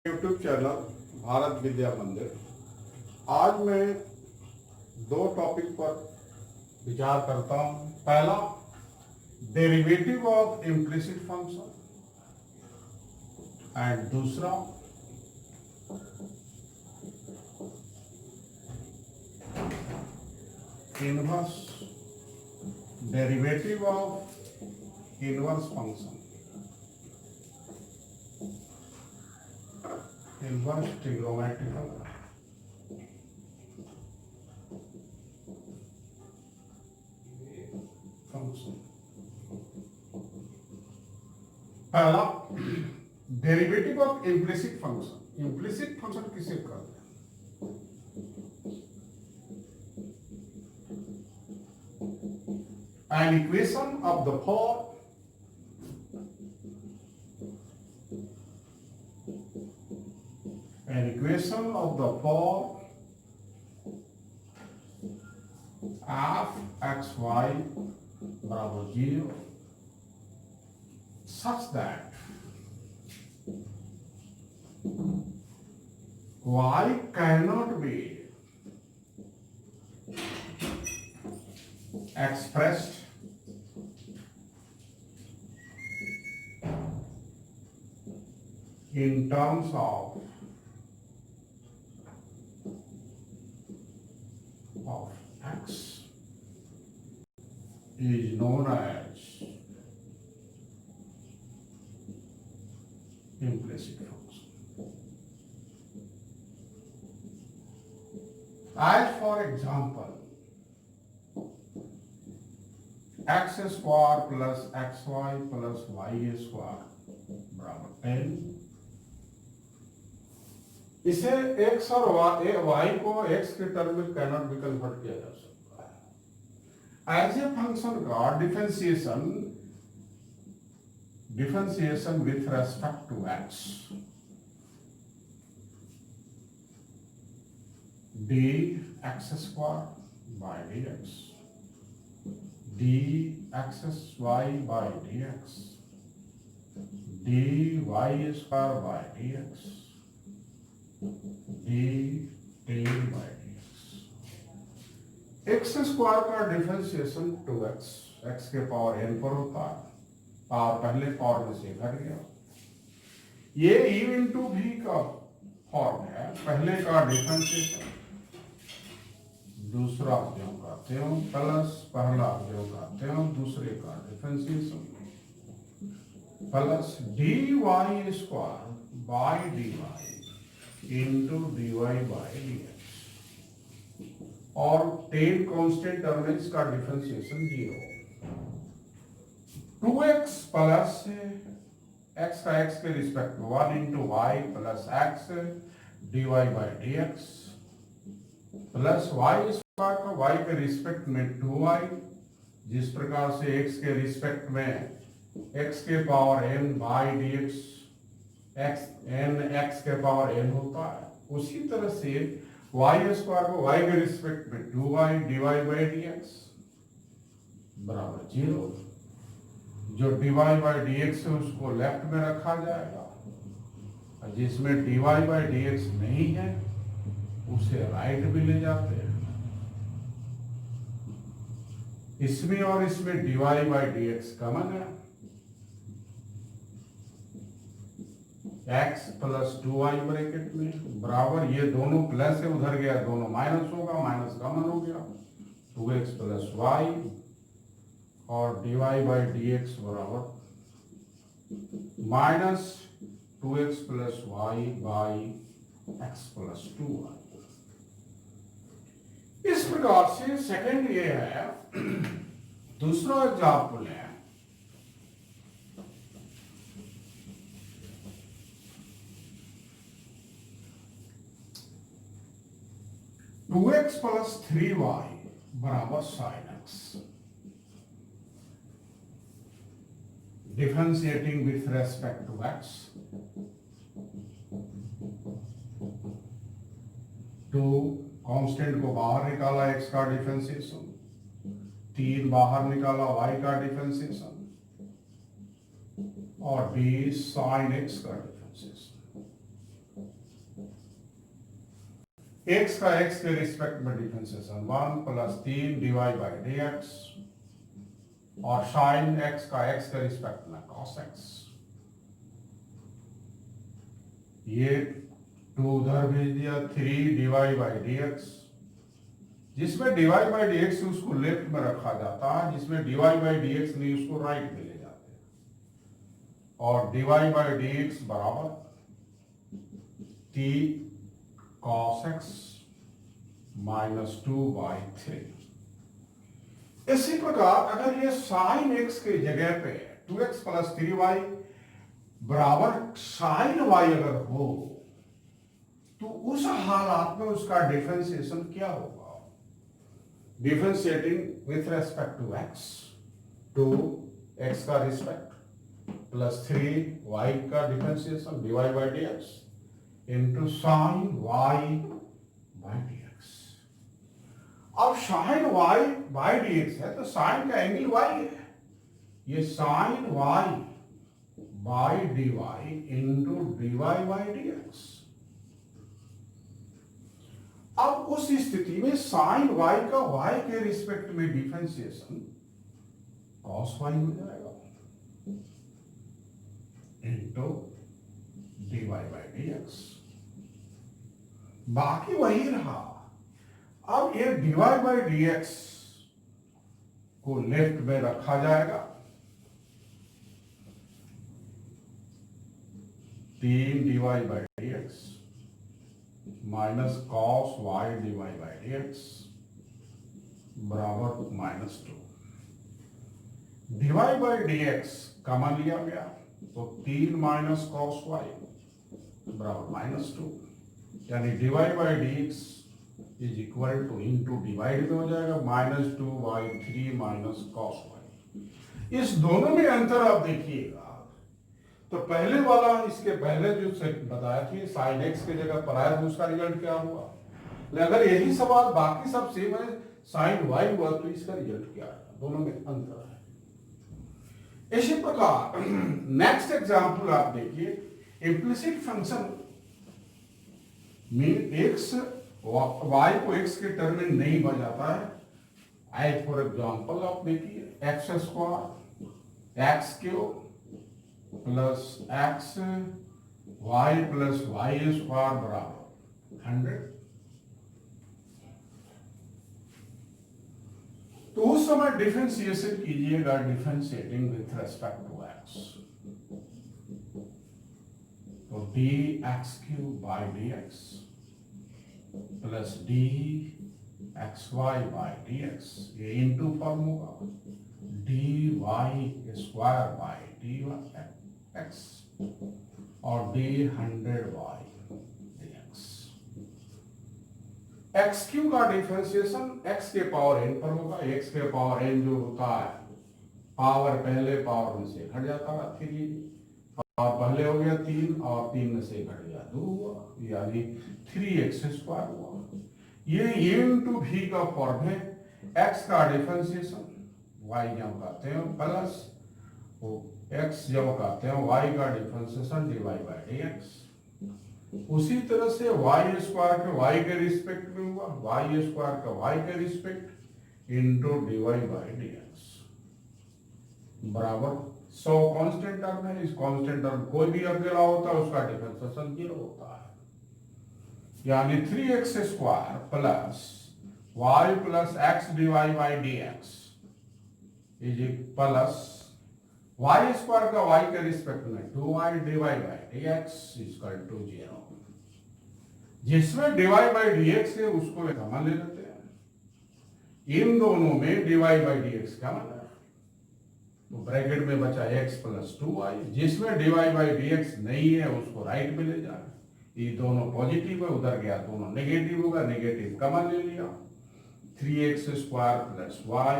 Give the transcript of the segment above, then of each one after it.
YouTube channel Bharat विद्या मंदिर। आज मैं दो टॉपिक पर विचार करता हूं। पहला, derivative of implicit function, and दूसरा inverse derivative of inverse function, inverse trigonometrical function. पहला, derivative of implicit function. Implicit function किसे कहते हैं? An equation of the form f x y बराबर 0 such that y cannot be expressed in terms of x is known as implicit function. As for example, x square plus xy plus y square बराबर 10। इसे x और y को x के term में cannot भी convert किया जा सकता है। एज ए फंक्शन का differentiation with respect to x, dx square by dx, dxy by dx, dy square by dx, dt by dx। x square का डिफरेंशिएशन 2x, x के पावर n पर होता है, और पहले पावर में से घट गया। ये u इंटू v का फॉर्म है। पहले का डिफरेंशिएशन, दूसरा अवयव करते हो प्लस पहला अवयव करते हो दूसरे का differentiation, plus dy square by dy into dy by dx, और 10 कांस्टेंट टर्म है, इसका डिफरेंशिएशन 0। 2x प्लस x का x के रिस्पेक्ट में 1 into y plus x dy by dx, plus y square का y के रिस्पेक्ट में 2y, जिस प्रकार से x के रिस्पेक्ट में x के power n by dx, x के पावर n होता है, उसी तरह से y स्क्वायर को y के रिस्पेक्ट में 2y dy बाय dx बराबर 0। जो dy बाय dx है उसको लेफ्ट में रखा जाएगा, और जिसमें dy बाय dx नहीं है उसे राइट भी ले जाते हैं। इसमें और इसमें dy बाय dx कॉमन है, x प्लस 2y ब्रैकेट में बराबर, ये दोनों प्लस है, उधर गया दोनों माइनस होगा, माइनस कॉमन हो गया, 2x प्लस y, और dy बाय dx बराबर minus 2x plus y by x plus 2y। इस प्रकार से सेकंड ये है। दूसरा एग्जाम्पल है, टू एक्स प्लस 3y बराबर sine x, differentiating with respect to x, two constant को बाहर निकाला x का डिफरेंशिएशन, 3 बाहर निकाला y का डिफरेंशिएशन, और d साइन x का डिफरेंशिएशन। एक्स का एक्स के रिस्पेक्ट में differentiation 1 plus 3 dy by D X और साइन एक्स का एक्स के रिस्पेक्ट में कॉस एक्स। ये 2 उधर भेज दिया 3 dy बाई डी एक्स, जिसमें dy बाई डी एक्स उसको लेफ्ट में रखा जाता है, जिसमें dy बाई डी एक्स नहीं उसको राइट में ले जाते हैं, और dy बाई डी एक्स बराबर t cos x माइनस 2/3। इसी प्रकार अगर ये साइन x के जगह पे 2x प्लस 3y बराबर साइन y अगर हो तो उस हालात में उसका डिफरेंशिएशन क्या होगा? Differentiating with respect to x, 2x का रिस्पेक्ट प्लस 3y का differentiation dy by D X into sine y by D X. अब sine y by D X है तो साइन का एंगल y है, ये sine y by D Y into D Y by D X. अब उस स्थिति में साइन y का y के रिस्पेक्ट में डिफरेंशिएशन cos y हो जाएगा into D Y by D X. बाकी वही रहा। अब ये dy बाई डी एक्स को लेफ्ट में रखा जाएगा, 3 dy by D X minus cos y dy by D X बराबर minus 2। dy by D X common लिया गया तो 3 माइनस कॉस y बराबर माइनस 2, यानी dy by D x is equal to into divide में हो जाएगा -2/3 माइनस कॉस y। इस दोनों में अंतर आप देखिएगा तो पहले वाला इसके पहले जो बताया थी साइन x की जगह पर आया तो उसका रिजल्ट क्या हुआ, लेकिन अगर यही सवाल बाकी सब सेम है साइन y हुआ तो इसका रिजल्ट क्या है, दोनों में अंतर है। इसी प्रकार नेक्स्ट एग्जांपल आप देखिए, implicit function mean x y को x के टर्म में नहीं बजाता है। एज फॉर एग्जांपल आप देखिए X square X cube plus X Y plus Y square बराबर 100। तो उस समय डिफरेंशिएशन कीजिएगा, differentiating with respect to X, तो D X cube by D X plus D X Y by D X, ये into form होगा D Y square by D X और D 100 by D x. X Q का differentiation x के power N पर होगा। X के power N जो होता है पावर पहले पावर में से घट जाता है 3, और पहले हो गया 3 और 3 में से घट गया 2 हुआ, यानी 3x स्क्वायर हुआ। ये a इंटू भी का फॉर्म है। x का डिफरेंशिएशन y जब कहते हैं प्लस x जब कहते हैं y का differentiation dy by D x. उसी तरह से y स्क्वायर के y के रिस्पेक्ट में हुआ, y स्क्वायर का y के respect into dy by D X बराबर 100 कांस्टेंट टर्म है। इस कांस्टेंट टर्म कोई भी अकेला होता है उसका डिफरेंशिएशन 0 होता है, यानी 3x square plus y plus x dy by D x is plus y square का y के रिस्पेक्ट में 2y dy by D x equal to 0। जिसमें dy बाई डी एक्स है उसको कॉमन ले लेते हैं। इन दोनों में dy by D X common है तो ब्रैकेट में बचा x प्लस 2y, जिसमें dy बाई डी एक्स नहीं है उसको राइट में ले जाना। ये दोनों पॉजिटिव है, उधर गया दोनों नेगेटिव होगा, नेगेटिव कॉमन ले लिया 3x स्क्वायर प्लस y,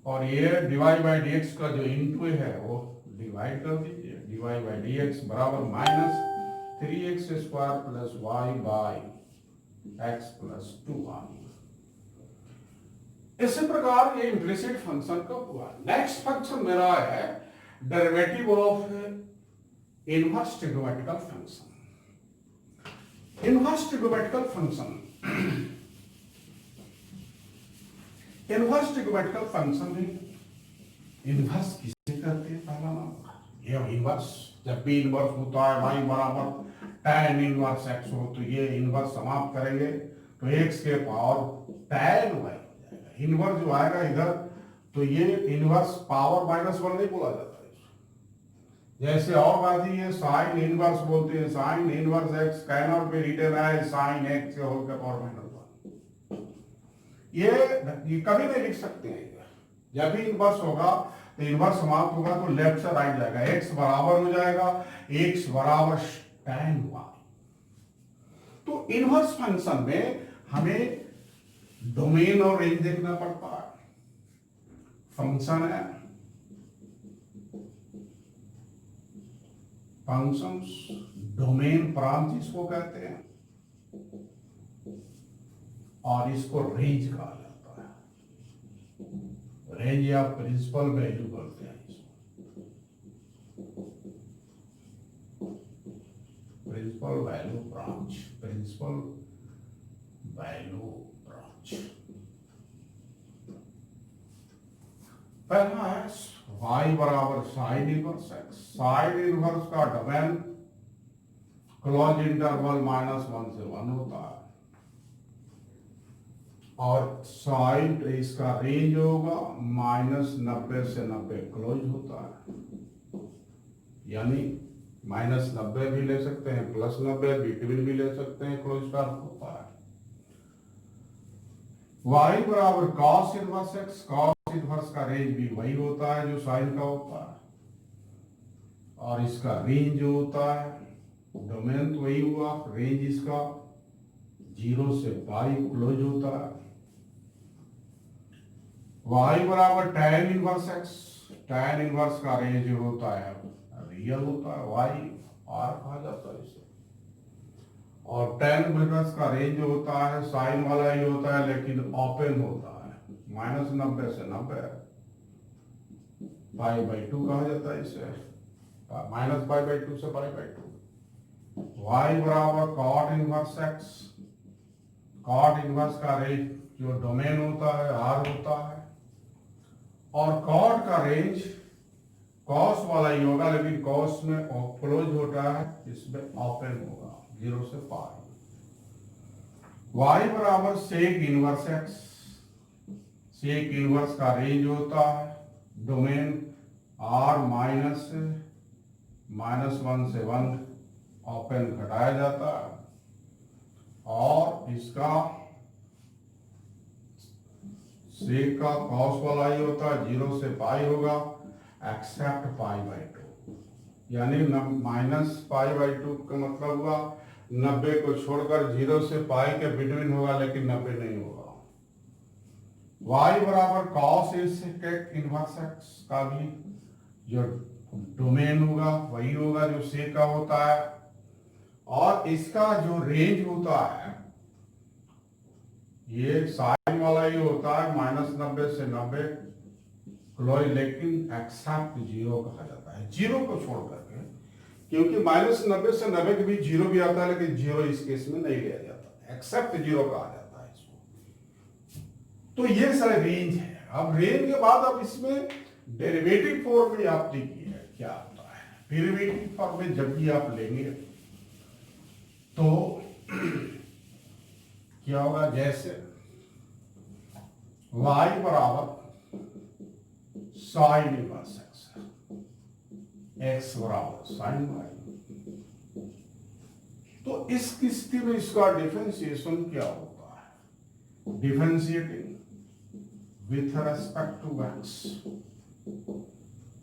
और ये dy बाई डी एक्स का जो इंटू है वो डिवाइड कर दीजिए, dy बाई डी एक्स बराबर minus 3x square plus y by x plus 2y। इसी प्रकार ये इम्प्लिसिट फंक्शन का हुआ। नेक्स्ट फंक्शन मेरा है derivative of inverse trigonometrical function. Inverse trigonometrical function inverse trigonometrical function में इनवर्स किसे कहते हैं? पहला नंबर ये इनवर्स, जब भी इनवर्स होता है y बराबर tan इनवर्स x हो तो ये इनवर्स समाप्त करेंगे तो x के पावर tan y हो जाएगा। इनवर्स जो आएगा इधर तो ये इनवर्स पावर -1 नहीं बोला जाता है। जैसे और बात है साइन इनवर्स बोलते हैं, sine inverse x can not be written as sine x के होल के पावर -1। ये कभी नहीं लिख सकते हैं। जब भी इनवर्स होगा तो इनवर्स समाप्त होगा तो लेफ्ट से राइट जाएगा, x बराबर हो जाएगा x बराबर tan y। तो इनवर्स फंक्शन में हमें डोमेन और रेंज देखना पड़ता है। फंक्शन है, फंक्शंस डोमेन प्रांत इसको कहते हैं और इसको रेंज कहा जाता है। रेंज या प्रिंसिपल वैल्यू बोलते हैं इसको, principal value branch, principal value branch. पहला है y बराबर sine inverse x। Sine inverse का डोमेन क्लोज इंटरवल -1 से 1 होता है और साइन इसका रेंज होगा -90 से 90 क्लोज होता है, यानी -90 भी ले सकते हैं, +90 बिटवीन भी ले सकते हैं, क्लोज का होता है। y बराबर cos inverse x। cos inverse का रेंज भी वही होता है जो साइन का होता है और इसका रेंज जो होता है, डोमेन तो वही हुआ, रेंज इसका 0 से पाई क्लोज होता है। y बराबर tan inverse x। tan inverse का रेंज जो होता है रियल होता है, y r कहा जाता है इसे, और tan इनवर्स का रेंज जो होता है साइन वाला ही होता है लेकिन ओपन होता है, -90 से 90 π/2 कहा जाता है इसे, -π/2 से π/2। y बराबर cot inverse x। cot inverse का रेंज जो डोमेन होता है r होता है और cot का रेंज cos वाला ही होगा लेकिन cos में क्लोज होता है, इसमें ओपन होगा 0 से π। y बराबर sec inverse x। sec inverse का रेंज होता है, डोमेन r -1 से 1 ओपन घटाया जाता है और इसका sec का cos वाला ही होता है, 0 से π होगा एक्सेप्ट π/2, यानी -π/2 का मतलब हुआ 90 को छोड़कर 0 से π के बिटवीन होगा लेकिन 90 नहीं होगा। y बराबर cos sec इनवर्स x का भी जो डोमेन होगा वही होगा जो sec का होता है और इसका जो रेंज होता है ये साइन वाला ही होता है, -90 से 90 क्लोज लेकिन एक्सेप्ट 0 कहा जाता है, 0 को छोड़ करके, क्योंकि -90 से 90 के बीच 0 भी आता है लेकिन 0 इस केस में नहीं लिया जाता, एक्सेप्ट 0 कहा जाता है इसको। तो ये सारे रेंज है। अब रेंज के बाद अब इसमें डेरिवेटिव फॉर्म में आप देखिए क्या होता है। डेरिवेटिव फॉर्म में जब भी आप लेंगे तो क्या होगा, जैसे y बराबर साइन इनवर्स x बराबर साइन y, तो इस स्थिति में इसका डिफरेंशिएशन क्या होता है? Differentiating with respect to x,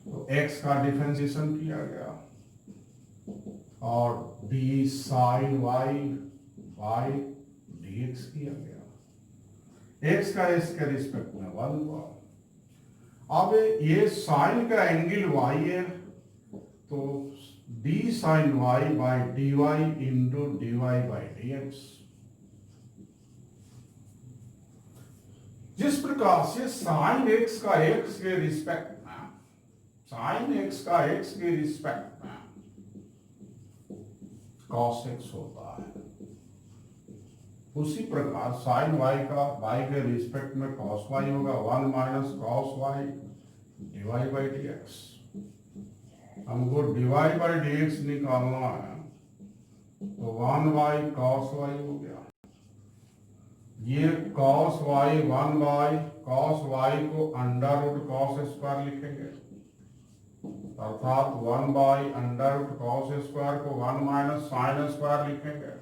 तो x का डिफरेंशिएशन किया गया और d sine y y dx किया गया, x का इसके रिस्पेक्ट में 1 हुआ। अब ये साइन का एंगल y है तो d sine y by dy into dy by dx। जिस प्रकार से साइन x का x के रिस्पेक्ट में, साइन x का x के रिस्पेक्ट में cos x होता है, उसी प्रकार साइन वाई का वाई के रिस्पेक्ट में कॉस वाई होगा 1 minus cos y dy by D x. हमको डिवाई बाई डी एक्स निकालना है तो 1 बाई कॉस वाई हो गया। ये cos y 1 by cos y को अंडर रूट कॉस स्क्वायर लिखेंगे, अर्थात 1 by under root cos square को 1 माइनस साइन स्क्वायर लिखेंगे,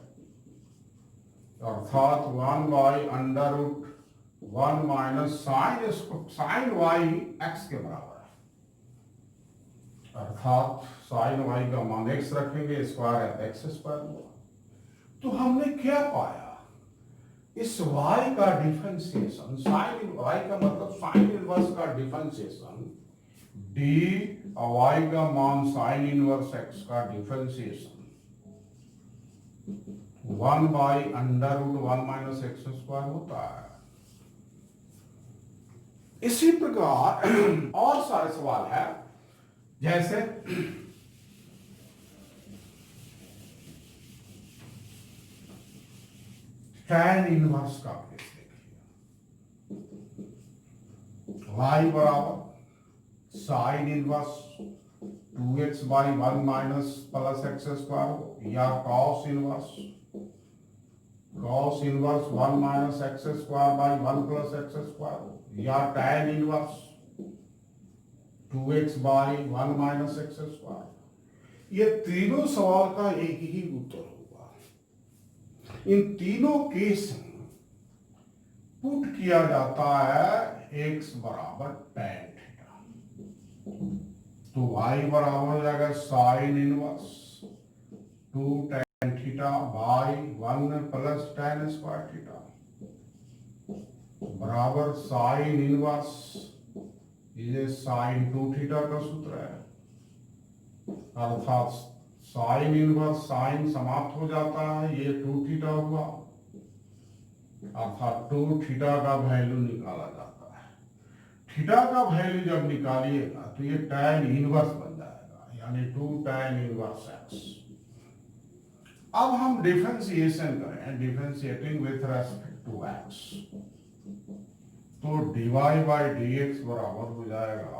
अर्थात 1 by under root 1 minus sine y x के बराबर है, अर्थात साइन वाई का मान एक्स रखेंगे, स्क्वायर है एक्स स्क्वायर हुआ। तो हमने क्या पाया, इस y का डिफरेंशिएशन साइन y का मतलब साइन इनवर्स का डिफरेंशिएशन d और y का मान साइन इनवर्स x का differentiation 1 by under root 1 minus x square होता है। इसी प्रकार और सारे सवाल है, जैसे tan इनवर्स का केस देखिए, y बराबर sine inverse 2x by 1 minus plus x square हो, या cos inverse 1 minus x square by 1 plus x square हो, या tan inverse 2x by 1 minus x square. ये तीनों सवाल का एक ही उत्तर होगा। इन तीनों केस में पुट किया जाता है x बराबर tan थीटा, तो y बराबर हो जाएगा sine inverse 2 tan theta by 1 plus tan square theta बराबर साइन इनवर्स, ये साइन 2 थीटा का सूत्र है, अर्थात साइन इनवर्स साइन समाप्त हो जाता है, ये 2 थीटा हुआ, अर्थात 2 थीटा का वैल्यू निकाला जाता है। थीटा का वैल्यू जब निकालिएगा तो ये tan इनवर्स बन जाएगा, यानी 2 tan इनवर्स x। अब हम डिफरेंशिएशन करें, differentiating with respect to x, तो dy बाई dx बराबर हो जाएगा,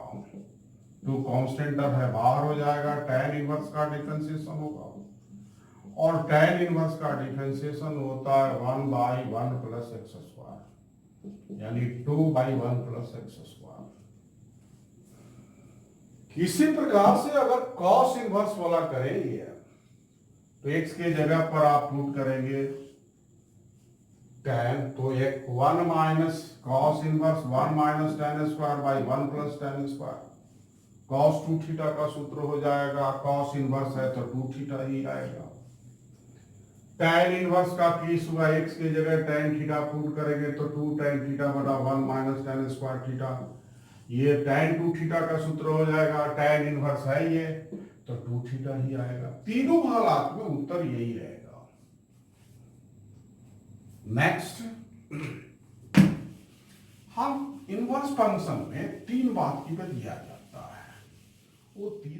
टू कांस्टेंट अब है बाहर हो जाएगा, tan इनवर्स का डिफरेंशिएशन होगा, और tan इनवर्स का डिफरेंशिएशन होता है 1 बाई 1 प्लस एक्स स्क्वायर, यानी 2 बाई 1 प्लस एक्स स्क्वायर। इसी प्रकार से अगर cos इनवर्स वाला करेंगे तो x के जगह पर आप पुट करेंगे tan, तो एक 1 minus cos inverse 1 minus tan square by 1 plus tan square, cos 2 theta का सूत्र हो जाएगा, cos इनवर्स है तो 2 थीटा ही आएगा। tan इनवर्स का केस हुआ, x के जगह tan थीटा पुट करेंगे तो 2 tan थीटा बटा 1 माइनस tan स्क्वायर थीटा, ये tan 2 थीटा का सूत्र हो जाएगा, tan इनवर्स है ये तो 2 थीटा ही आएगा। तीनों हालात में उत्तर यही रहेगा। नेक्स्ट, हम इनवर्स फंक्शन में 3 बात की दिया जाता है, वो 3